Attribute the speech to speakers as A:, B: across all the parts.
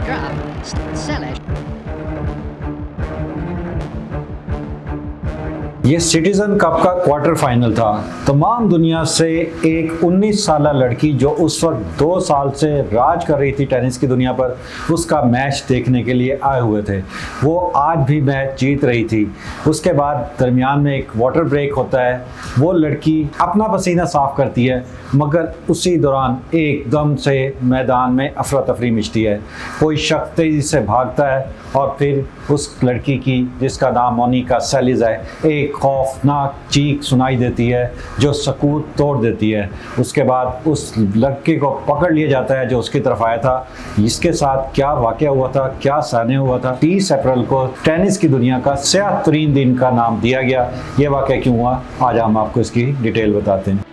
A: drop, sell it.
B: ये citizen cup का quarter final था। तमाम दुनिया से एक 19 साला लड़की जो उस वक्त 2 साल से राज कर रही थी टेनिस की दुनिया पर, उसका मैच देखने के लिए आए हुए थे। वो आज भी मैच जीत रही थी। उसके बाद दरमियान में एक वाटर ब्रेक होता है। वो लड़की अपना पसीना साफ करती है, मगर उसी दौरान एकदम से मैदान में अफरा तफरी मचती है। कोई शख्स तेजी से भागता है और फिर उस लड़की की, जिसका नाम मोनिका सेलिस है, एक खौफनाक चीख सुनाई देती है जो सकूत तोड़ देती है। उसके बाद उस लड़के को पकड़ लिया जाता है जो उसकी तरफ आया था। इसके साथ क्या वाकया हुआ था, क्या साने हुआ था, 30 अप्रैल को टेनिस की दुनिया का स्याह तरीन दिन का नाम दिया गया। ये वाकया क्यों हुआ, आज हम आपको इसकी डिटेल बताते हैं।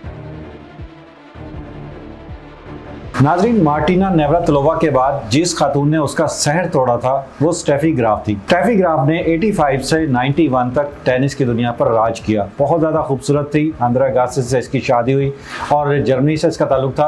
B: नाजरीन, मार्टिना नेवरातिलोवा के बाद जिस खातून ने उसका सहर तोड़ा था वो स्टेफी ग्राफ थी। स्टेफी ग्राफ ने 85 से 91 तक टेनिस की दुनिया पर राज किया। बहुत ज़्यादा खूबसूरत थी। 15 अगस्त से इसकी शादी हुई और जर्मनी से इसका ताल्लुक था।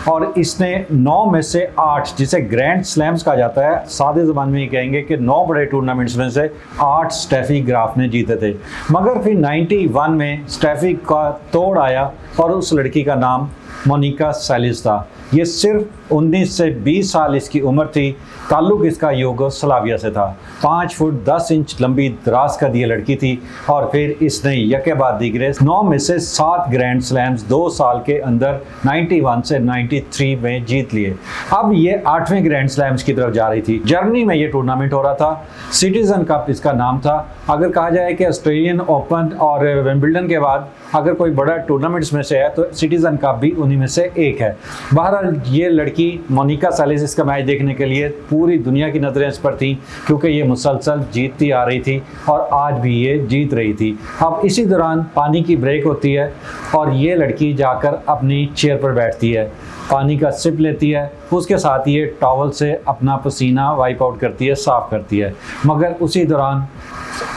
B: और इसने 9 में से 8, जिसे ग्रैंड स्लैम्स कहा जाता है, सादे ज़बान में ये कहेंगे कि 9 बड़े टूर्नामेंट्स में से 8 स्टेफी ग्राफ ने जीते थे। मगर फिर 91 में स्टेफी का तोड़ आया और उस लड़की का नाम मोनिका सेलिस था। ये सिर्फ 19 से 20 साल इसकी उम्र थी। ताल्लुक इसका यूगोस्लाविया से था। 5 फुट 10 इंच लंबी दराज का ये लड़की थी। और फिर इसने यके बाद दीगरे 9 में से 7 ग्रैंड स्लैम्स 2 साल के अंदर 91 से 93 में जीत लिए। अब ये 8वें ग्रैंड स्लैम्स की तरफ जा रही थी। जर्मनी में ये टूर्नामेंट हो रहा था। सिटीजन कप इसका नाम था। अगर कहा जाए कि ऑस्ट्रेलियन ओपन और विंबलडन के बाद अगर कोई बड़ा टूर्नामेंट्स में से है तो सिटीजन कप भी उन्हीं में से एक है। बहरहाल ये लड़की मोनिका सेलिस इसका मैच देखने के लिए पूरी दुनिया की नज़रें इस पर थी, क्योंकि ये मुसलसल जीतती आ रही थी और आज भी ये जीत रही थी। अब इसी दौरान पानी की ब्रेक होती है और ये लड़की जाकर अपनी चेयर पर बैठती है, पानी का सिप लेती है, उसके साथ ये टॉवल से अपना पसीना वाइप आउट करती है, साफ करती है। मगर उसी दौरान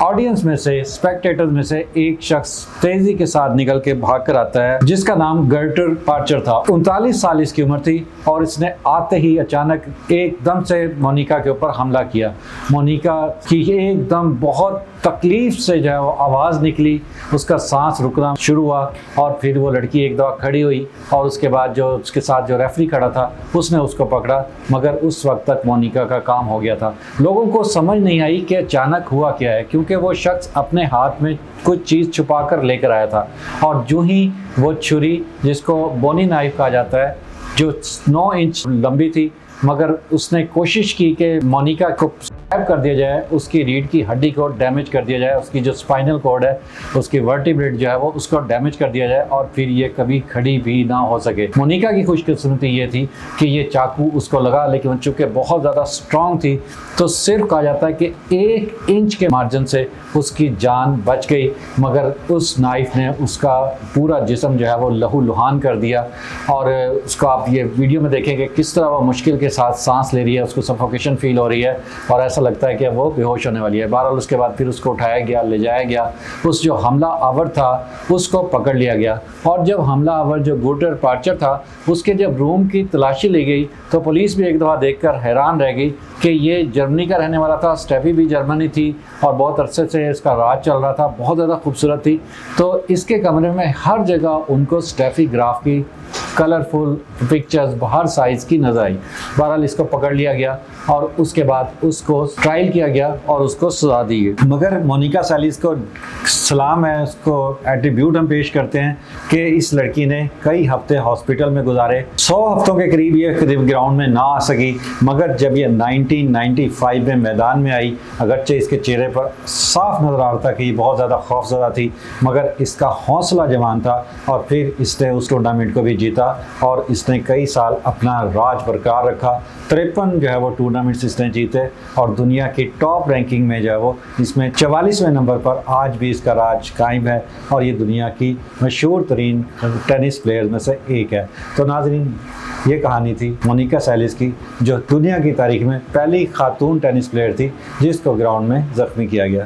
B: ऑडियंस में से, स्पेक्टेटर्स में से एक शख्स तेजी के साथ निकल के भाग कर आता है, जिसका नाम गर्टर पार्चर था। 39 साल इसकी उम्र थी और इसने आते ही अचानक एकदम से मोनिका के ऊपर हमला किया। मोनिका की एकदम बहुत तकलीफ से जो है वो आवाज़ निकली, उसका सांस रुकना शुरू हुआ और फिर वो लड़की एक दफ़ा खड़ी हुई और उसके बाद जो उसके साथ जो रेफरी खड़ा था उसने उसको पकड़ा। मगर उस वक्त तक मोनिका का काम हो गया था। लोगों को समझ नहीं आई कि अचानक हुआ क्या है, क्योंकि वो शख्स अपने हाथ में कुछ चीज़ छुपा कर लेकर आया था और जो ही वो छुरी, जिसको बोनी नाइफ कहा जाता है, जो 9 इंच लंबी थी, मगर उसने कोशिश की कि मोनिका को स्टैब कर दिया जाए, उसकी रीढ़ की हड्डी को डैमेज कर दिया जाए, उसकी जो स्पाइनल कॉर्ड है, उसकी वर्टिब्रेट जो है वो उसको डैमेज कर दिया जाए और फिर ये कभी खड़ी भी ना हो सके। मोनिका की खुशकिस्मती ये थी कि ये चाकू उसको लगा, लेकिन चूँकि बहुत ज़्यादा स्ट्रॉन्ग थी तो सिर्फ कहा जाता है कि 1 इंच के मार्जिन से उसकी जान बच गई। मगर उस नाइफ ने उसका पूरा जिस्म जो है वो लहू लुहान कर दिया और उसको आप ये वीडियो में देखेंगे किस तरह वो मुश्किल के साथ सांस ले रही है, उसको सफोकेशन फील हो रही है और ऐसा लगता है कि वो बेहोश होने वाली है। बहरहाल उसके बाद फिर उसको उठाया गया, ले जाया गया। उस जो हमला आवर था उसको पकड़ लिया गया और जब हमला आवर जो गर्टर पार्चर था, उसके जब रूम की तलाशी ली गई तो पुलिस भी एक दफ़ा देखकर हैरान रह गई कि ये जर्मनी का रहने वाला था। स्टेफी भी जर्मनी थी और बहुत अरसे से इसका राज चल रहा था, बहुत ज़्यादा खूबसूरत थी। तो इसके कमरे में हर जगह उनको स्टेफी ग्राफ की कलरफुल पिक्चर्स हर साइज़ की नजर आई। बहरहाल इसको पकड़ लिया गया और उसके बाद उसको ट्रायल किया गया और उसको सजा दी गई। मगर मोनिका सेलिस को सलाम है, उसको एट्रीब्यूट हम पेश करते हैं कि इस लड़की ने कई हफ्ते हॉस्पिटल में गुजारे। 100 हफ्तों के करीब ये ग्राउंड में ना आ सकी, मगर जब ये 1995 में मैदान में आई, अगरचे इसके चेहरे पर साफ नज़र आ रहा था कि ये बहुत ज़्यादा खौफज़दा थी, मगर इसका हौसला जवान था और फिर इसने उस टूर्नामेंट को भी जीता और इसने कई साल अपना राज बरकरार रखा। 53 जो है वो टूर्नामेंट्स इसने जीते और दुनिया की टॉप रैंकिंग में जो है वो इसमें 44वें नंबर पर आज भी इसका राज कायम है और ये दुनिया की मशहूर तरीन टेनिस प्लेयर में से एक है। तो नाज़रीन, ये कहानी थी मोनिका सेलिस की, जो दुनिया की तारीख में पहली खातून टेनिस प्लेयर थी जिसको ग्राउंड में ज़ख्मी किया गया।